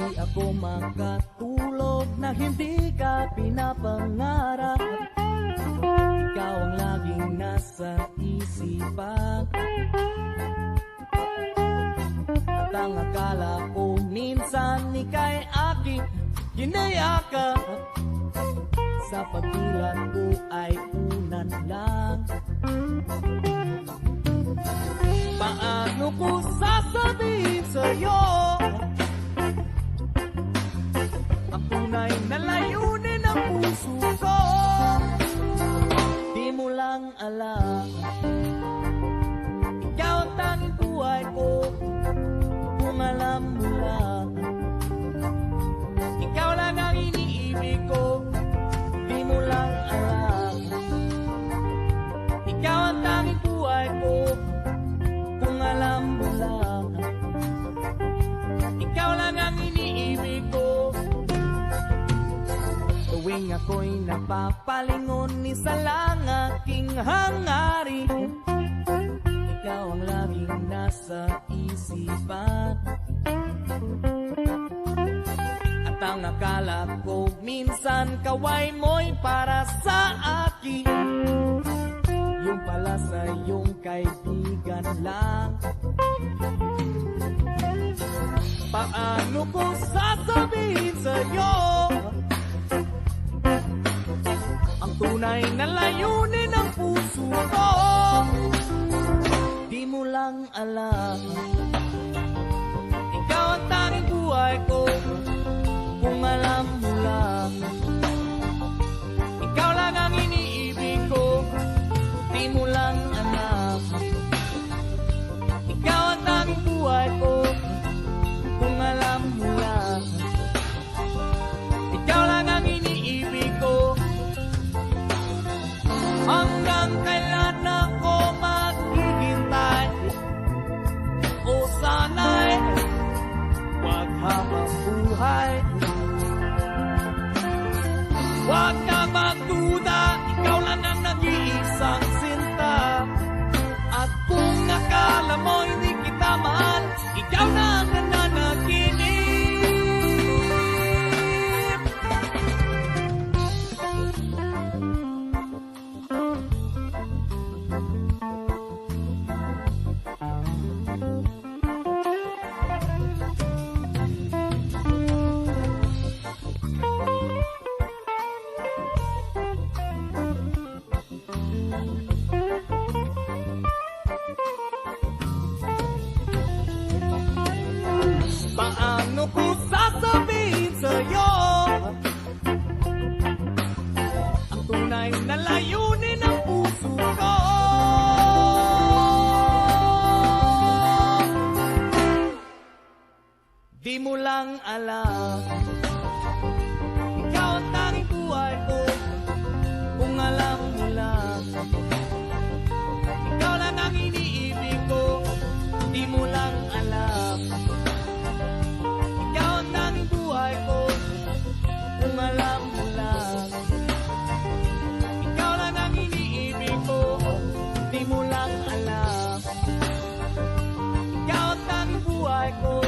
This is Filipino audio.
Di ako makatulog na hindi ka pinapangarap. Ikaw ang laging nasa isipan. At ang akala ko minsan ika'y aking ginayakap. Sa pagdilat ko ay unan lang. Paano ko sasabihin sa'yo ang tunay na layunin ng puso ko? Di mo lang alam, ikaw ang tanging buhay ko. Kung alam mo lang, ikaw lang ang iniibig ko. Di mo lang alam, ikaw ang tanging buhay ko. Kung alam mo lang, ikaw lang ang iniibig ko. Tuwing ako'y napapalingon, isa lang aking hangarin. Ikaw ang laging nasa isipan. At ang akala ko minsan kaway mo'y para sa akin, yung pala sa iyong kaibigan lang. Paano ko sasabihin sa'yo ang tunay na layunin ng puso ko? Di mo lang alam, ikaw ang tanging buhay ko. Kung alam mo lang, ikaw lang ang iniibig ko. Di mo lang alam, ikaw ang tanging buhay ko. Kung alam mo lang, ikaw lang ang iniibig ko. Hanggang kailan ako maghihintay? O sana'y wag habang buhay. Huwag kang magduda, ikaw lang ang nag-iisang sinta. At kung akala mo hindi kita mahal, ikaw na ang nananaginip. Paano ko sasabihin sa'yo ang tunay na layunin ng puso ko? Di mo lang alam, ikaw ang tanging buhay ko. Kung alam mo lang, ikaw lang ang iniibig ko. Di mo lang alam, ikaw ang tanging buhay ko. Kung alam mo lang, ikaw lang ang iniibig ko. Di mo lang alam, ikaw ang tanging buhay ko.